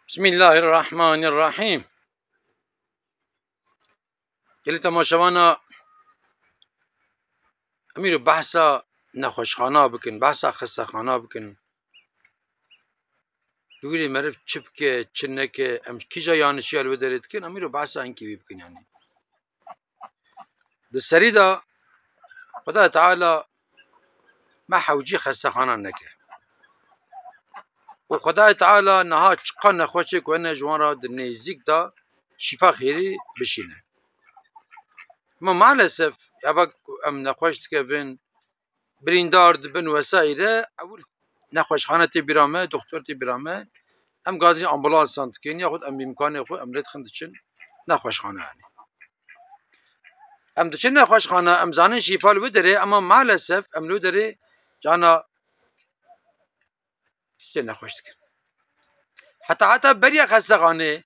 بسم الله الرحمن الرحیم. گلی تماشاوانا امیر بحثا نخوشخانه بکن، بحثا خستخانه بکن. دوری مرف چپ که چنه که ام کیجا یانشی الو درید کن امیر بحثا اینکی بکن. یعنی دسری دا خدا تعالی ما حوجی خستخانه نکه و خدا تعالی نها چقا نخوشه که ونه جوان را در نزدیک دا شفا خیری بشینه. ما معلسف یا ام نخوشت که بین بریندار بن وسایره اول نخوشخانه تی برامه دکتر تی برامه ام گازی آمبولانس سانت کن یا خود ام امکان خود ام رد خندشن نخوشخانه یعنی ام دچن نخوشخانه ام زانن شفا لو داره اما معلسف ام لو داره جانا چه نخوشت کن حتی بریا خستخانه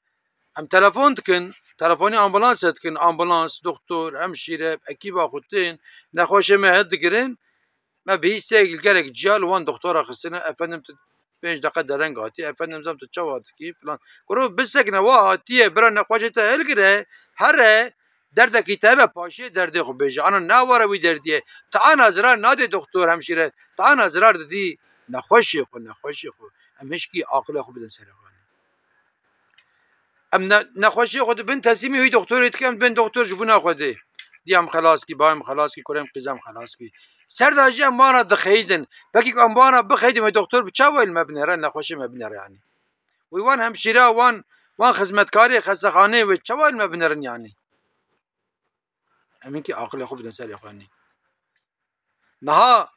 ام تلفن کن تلفنی آمبولانس کن آمبولانس دکتر همشیره اکیبا خودتین نخوشه مهد گرین ما بهیسته گلگرک جیال وان دکتر خستنه افندم 5 دقیقه درنگ آتی افندم زم تو چواد کی فلان کرو بسکنه وا آتیه برا نخوشه تا هلگره هره درد کتابه پاشه درد خو بیجه آنا نواره وی دردیه تا آن ازرار ناده دکتر همشیره تا آن ازرار دادی نخوشی خو ام هشکی عاقله خو بدن سره ام نخوشی خود بن تسلیمی هی دکتر اتکم بن دکتر جبونا خوده دیام خلاص کی بایم خلاص کی کرم قزم خلاص کی سرداجی امبارا دخیدن بکی که امبارا بخیدم دکتر بچاویل مبنره نخوشی مبنره یعنی وان همشیره وان خدمتکاری خستخانه و چاویل مبنرن یعنی همین که عاقل خوب بدن سر اخوانی نها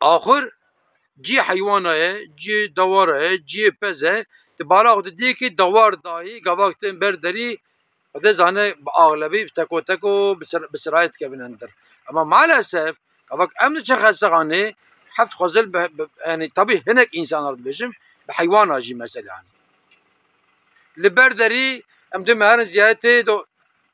آخر جی حیوانه جی دواره جی پزه بالا خود دی که دوار دایی گواکتن برداری و زانه اغلبی تکو بسرایت که بنندر اما معلسف اوک امن چه خستخانه حفت خزل یعنی طبیعی هنک انسان رو بجم به حیوان آجی مثلا یعنی لبرداری ام دم هر زیارت دو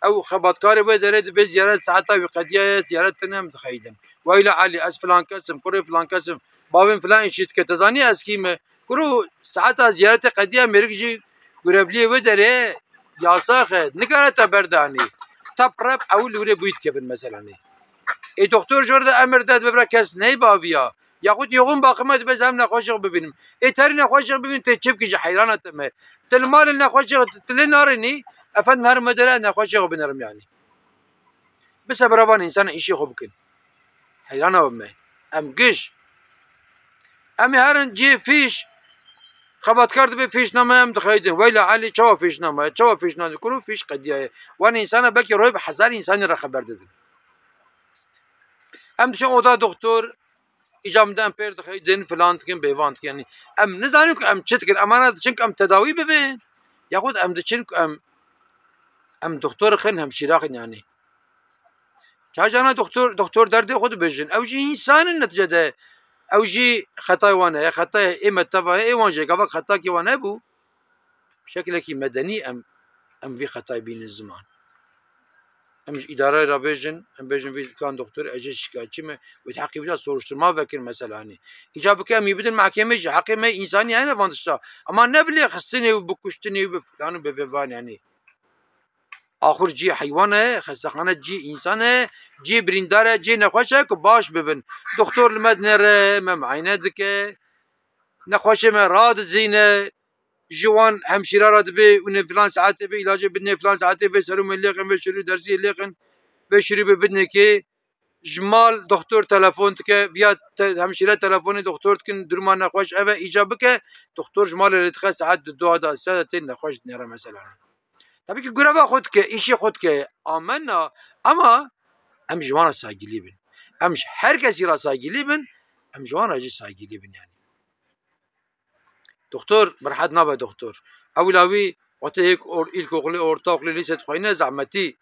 او خباتکار و داره به زیارت ساعتا و قدیه زیارت تنم تخیدن و الى علی از فلان قسم کرو فلان قسم بابن فلان شیت که تزانی از کیم کرو ساعتا زیارت قدیه مرگجی گربلی و داره یاساخه نگاره تا بردانی تا پرب اول وره بوید کفن مثلا ای دکتر جورده امر داد ببره کس نی باویا یا خود یقوم باقیمت بز هم نخوشق ببینیم ای تری نخوشق ببین تی چپ کیجه حیرانت مه تل مال نخوشق تل نارنی افند هر مدره نخوشق بنرم یعنی بس برابان انسان ایشی خوب کن حیرانه بمه ام گش ام هرن جی فیش خبات کرد به فیش نامه هم دخیدن ویلا علی چوا فیش نامه کرو فیش قدیه وان انسان بکی روی به هزار انسانی را خبر دادن ام دشون اودا دکتر اجامدن پر دخیدن فلان کن بیوان یعنی ام نزانیم که ام چت کن امانه چنک ام تداوی ببین یا خود ام دچنک ام دکتر خن همشیره خن یعنی چه جانا دکتر درد خود بجن او جی انسان نتیجه ده او جی خطای وانه خطای ایمت تفاهه ایوان جی گفت خطا کی وانه بو شکل کی مدنی ام وی خطای بین الزمان امش اداره را بجن ام بجن وی کان دکتر اجی شکایتچی می و تحقیق بجا soruşturma وکیل مثلا نی اجابه که میبدن محکمه جی حقیقه انسانی هنه واندشتا اما نبلی خستنی و بکشتنی و فلان و بفوان یعنی آخر جی حیوانه خستخانه جی انسانه جی برینداره جی نخوشه که باش ببین دکتر لمد نره معاینه دکه نخوشه من راد زینه جوان همشیره را دبی اون فلان ساعته به علاج بدنه فلان ساعته به سرم لیقن به شروع درسی لیقن به شروع به بدنه که جمال دکتر تلفن که بیا همشیره تلفن دکتر کن درمان نخوش اوه ایجاب که دکتر جمال رتخه ساعت 2 ساعت نخوش نره مثلا tabii ki göreve خود که işi خود که آمنا اما ام جوان ساگیلی بین ام هر کسی را ساگیلی بین ام جوان راجی ساگیلی بین یعنی دکتر برحد نبا دکتر اولاوی وقتی یک ilk okulu orta okulu lise خوینه زحمتی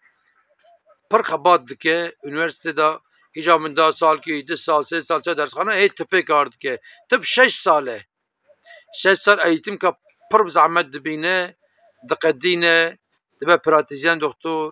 پر خبات دکه üniversite دا icamında سال کی 2 سال 3 سال چه درسخانه هی تپه کارد که تب 6 ساله 6 سال eğitim ka پر زحمت دبینه دقدینه دبه پراتیزیان دکتر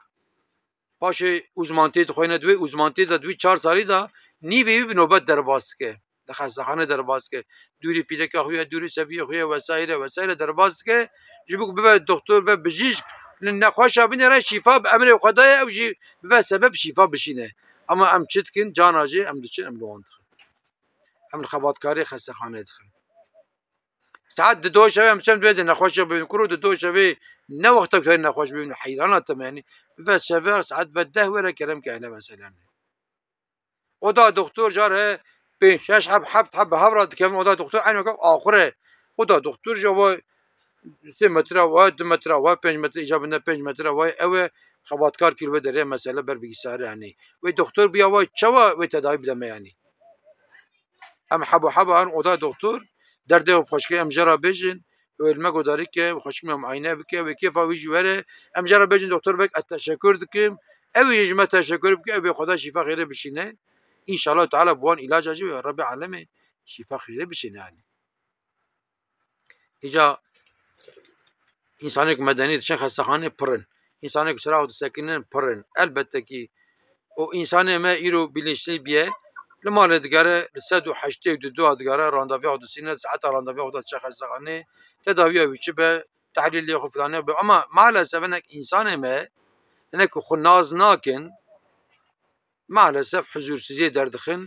پاشه اوزمانتی خوینه دوی اوزمانتی دا دوی 4 سالی دا نیوی به نوبت در باست که خستخانه درباز که دوری پیلک خویه دوری سبیه خویه وسایل درباز که جبوك ببا الدكتور ببا بجيش نخواشا بين راه شفاء بأمر خدايا او جي ببا سبب شفاء بشينه اما ام تشتكن جاناجي ام دچن ام لوان ام الخباتكاري خستخانه دخل ساعات دو شوي ام چم دوزه نخواشا بين كرو دو شوي نه وقت كان نخواش بين حيرانات يعني ببا سبب ساعات بده ولا كلام كهنا مثلا ودا دكتور جاره بين شاش حب هفرات كم ودا دكتور عينه اخره ودا دكتور جوا 3 متر و 2 متر و 5 متر اجابه نه 5 متر و او خباتکار کیلو داره مسئله بر بگیساره یعنی و دکتر بیا و چوا و تداوی بده یعنی ام حبو ان اودا دکتر درده و خوشکی ام جرا بجن و المگو داری که خوشکی ام عینه بکه و کیف وی جوره ام جرا بجن دکتر بک تشکر دکم او یجمه تشکر بک او خدا شفا خیره بشینه ان شاء الله تعالی بوان علاج اجی و رب العالمین شفا خیره بشینه یعنی اجا İnsanlık medeniyet için hastahane pırın. İnsanlık sıra sakinen pırın. Elbette ki o insanı me iro bilinçli biye لما دگاره لسد و حشته و دو دگاره راندوی و سینه ساعت راندوی و چه hastahane tedavi ویچه به تحلیل خو فلانه به اما maalesef انك انسان ما انك خناز ناكن maalesef huzursuzluğe derdخن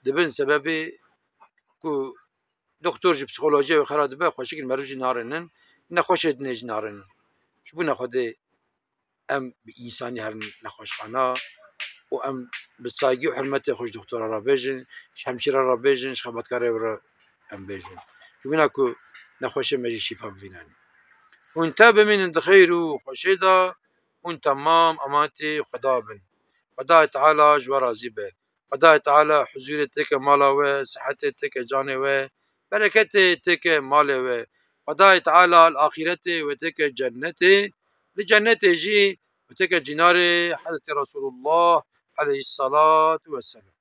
دبن سببی کو دکتر جی پسیکولوژی و خراد به خوشی که مروجی نارنن نخوش دنج نارن شو نخوده ام انسانی هر نخوش خانا و ام بسایگی و حرمت خوش دکتر را بیجن همشیره را بیجن خدمتکار را ام بیجن شو نکو نخوش مجی شفا ببینن و انت بمین خیر و خوشیدا و تمام امانتی خدا بن خدا تعالی جو راضی به خدا تعالی حضورتك مالا و صحتك جانه و برکتك مال و خدا تعالی الآخرت و تک جنت لجنت جی و تک جنار حضرت رسول الله علیه الصلاة والسلام